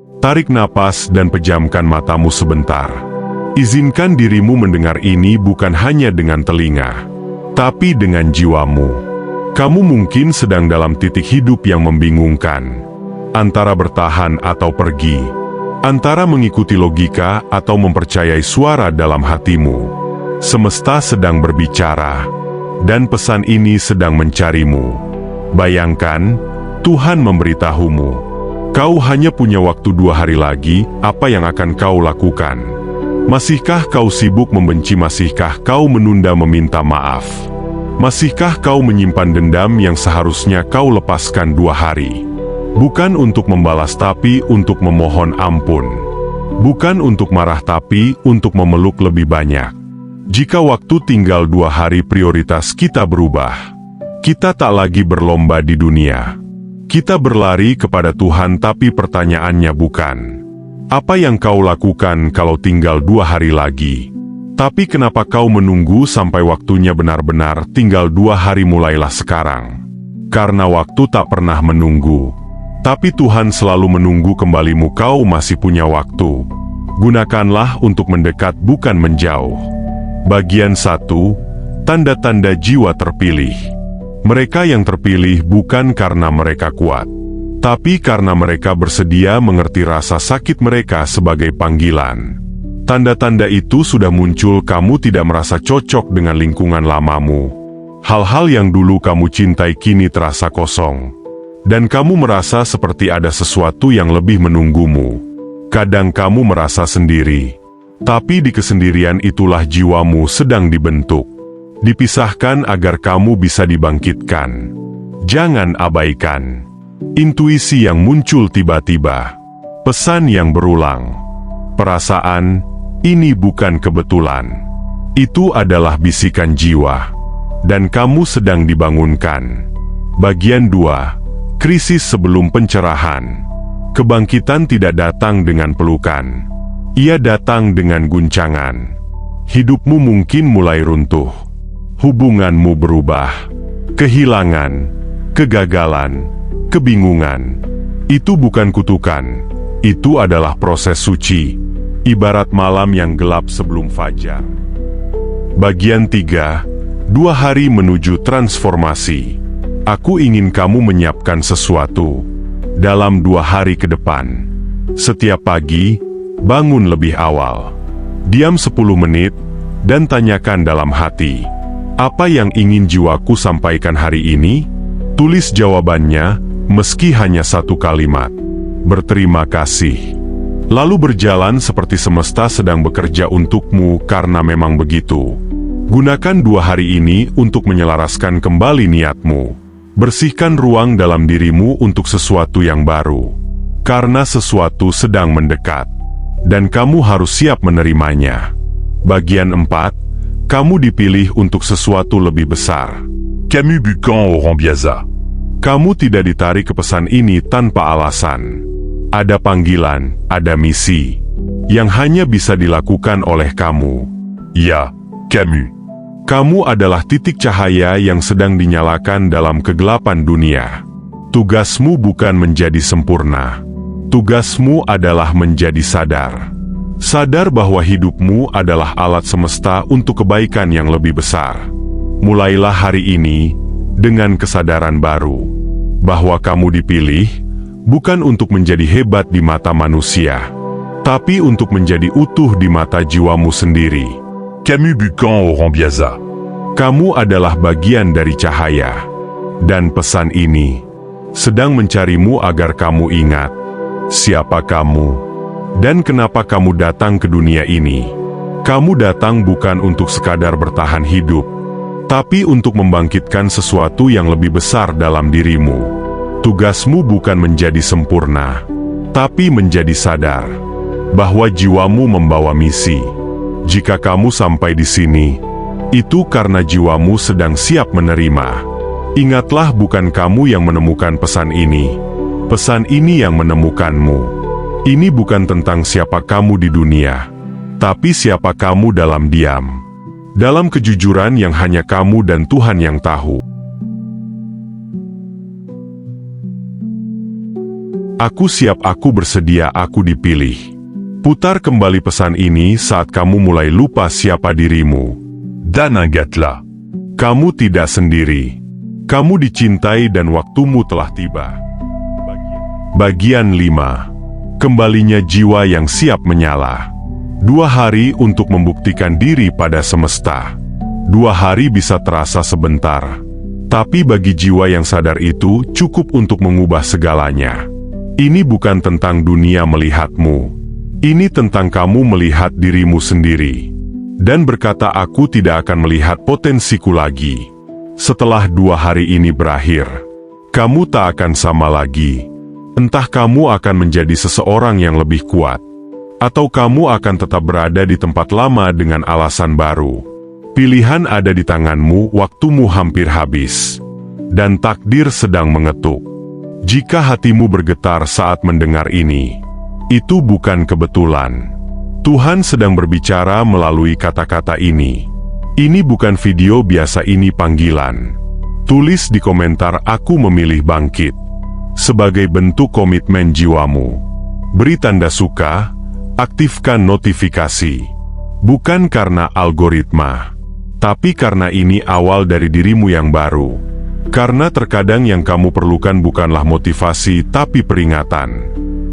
Tarik napas dan pejamkan matamu sebentar. Izinkan dirimu mendengar ini bukan hanya dengan telinga, tapi dengan jiwamu. Kamu mungkin sedang dalam titik hidup yang membingungkan, antara bertahan atau pergi, antara mengikuti logika atau mempercayai suara dalam hatimu. Semesta sedang berbicara, dan pesan ini sedang mencarimu. Bayangkan, Tuhan memberitahumu, kau hanya punya waktu 2 hari lagi. Apa yang akan kau lakukan? Masihkah kau sibuk membenci? Masihkah kau menunda meminta maaf? Masihkah kau menyimpan dendam yang seharusnya kau lepaskan 2 hari? Bukan untuk membalas tapi untuk memohon ampun. Bukan untuk marah tapi untuk memeluk lebih banyak. Jika waktu tinggal 2 hari, prioritas kita berubah. Kita tak lagi berlomba di dunia. Kita berlari kepada Tuhan, tapi pertanyaannya bukan apa yang kau lakukan kalau tinggal 2 hari lagi, tapi kenapa kau menunggu sampai waktunya benar-benar tinggal 2 hari? Mulailah sekarang. Karena waktu tak pernah menunggu, tapi Tuhan selalu menunggu kembalimu. Kau masih punya waktu. Gunakanlah untuk mendekat, bukan menjauh. Bagian 1. Tanda-tanda jiwa terpilih. Mereka yang terpilih bukan karena mereka kuat, tapi karena mereka bersedia mengerti rasa sakit mereka sebagai panggilan. Tanda-tanda itu sudah muncul. Kamu tidak merasa cocok dengan lingkungan lamamu. Hal-hal yang dulu kamu cintai kini terasa kosong. Dan kamu merasa seperti ada sesuatu yang lebih menunggumu. Kadang kamu merasa sendiri. Tapi di kesendirian itulah jiwamu sedang dibentuk. Dipisahkan agar kamu bisa dibangkitkan. Jangan abaikan intuisi yang muncul tiba-tiba. Pesan yang berulang. Perasaan, ini bukan kebetulan. Itu adalah bisikan jiwa. Dan kamu sedang dibangunkan. Bagian 2. Krisis sebelum pencerahan. Kebangkitan tidak datang dengan pelukan. Ia datang dengan guncangan. Hidupmu mungkin mulai runtuh. Hubunganmu berubah. Kehilangan, kegagalan, kebingungan. Itu bukan kutukan. Itu adalah proses suci. Ibarat malam yang gelap sebelum fajar. Bagian 3. 2 hari menuju transformasi. Aku ingin kamu menyiapkan sesuatu. Dalam 2 hari ke depan. Setiap pagi, bangun lebih awal. Diam 10 menit, dan tanyakan dalam hati. Apa yang ingin jiwaku sampaikan hari ini? Tulis jawabannya, meski hanya 1 kalimat. Berterima kasih. Lalu berjalan seperti semesta sedang bekerja untukmu, karena memang begitu. Gunakan 2 hari ini untuk menyelaraskan kembali niatmu. Bersihkan ruang dalam dirimu untuk sesuatu yang baru. Karena sesuatu sedang mendekat. Dan kamu harus siap menerimanya. Bagian 4. Kamu dipilih untuk sesuatu lebih besar. Camus Bucan Biasa. Kamu tidak ditarik ke pesan ini tanpa alasan. Ada panggilan, ada misi, yang hanya bisa dilakukan oleh kamu. Ya, Camus. Kamu adalah titik cahaya yang sedang dinyalakan dalam kegelapan dunia. Tugasmu bukan menjadi sempurna. Tugasmu adalah menjadi sadar. Sadar bahwa hidupmu adalah alat semesta untuk kebaikan yang lebih besar. Mulailah hari ini dengan kesadaran baru. Bahwa kamu dipilih, bukan untuk menjadi hebat di mata manusia, tapi untuk menjadi utuh di mata jiwamu sendiri. Camus Bucan Biasa. Kamu adalah bagian dari cahaya. Dan pesan ini sedang mencarimu agar kamu ingat siapa kamu. Dan kenapa kamu datang ke dunia ini? Kamu datang bukan untuk sekadar bertahan hidup, tapi untuk membangkitkan sesuatu yang lebih besar dalam dirimu. Tugasmu bukan menjadi sempurna, tapi menjadi sadar bahwa jiwamu membawa misi. Jika kamu sampai di sini, itu karena jiwamu sedang siap menerima. Ingatlah, bukan kamu yang menemukan pesan ini. Pesan ini yang menemukanmu. Ini bukan tentang siapa kamu di dunia, tapi siapa kamu dalam diam. Dalam kejujuran yang hanya kamu dan Tuhan yang tahu. Aku siap, aku bersedia, aku dipilih. Putar kembali pesan ini saat kamu mulai lupa siapa dirimu. Dan ingatlah, kamu tidak sendiri. Kamu dicintai dan waktumu telah tiba. Bagian 5. Kembalinya jiwa yang siap menyala. 2 hari untuk membuktikan diri pada semesta. 2 hari bisa terasa sebentar, tapi bagi jiwa yang sadar itu cukup untuk mengubah segalanya. Ini bukan tentang dunia melihatmu. Ini tentang kamu melihat dirimu sendiri. Dan berkata, aku tidak akan melihat potensiku lagi. Setelah 2 hari ini berakhir, kamu tak akan sama lagi. Entah kamu akan menjadi seseorang yang lebih kuat, atau kamu akan tetap berada di tempat lama dengan alasan baru. Pilihan ada di tanganmu, waktumu hampir habis. Dan takdir sedang mengetuk. Jika hatimu bergetar saat mendengar ini, itu bukan kebetulan. Tuhan sedang berbicara melalui kata-kata ini. Ini bukan video biasa, ini panggilan. Tulis di komentar, aku memilih bangkit. Sebagai bentuk komitmen jiwamu. Beri tanda suka, aktifkan notifikasi. Bukan karena algoritma, tapi karena ini awal dari dirimu yang baru. Karena terkadang yang kamu perlukan bukanlah motivasi, tapi peringatan.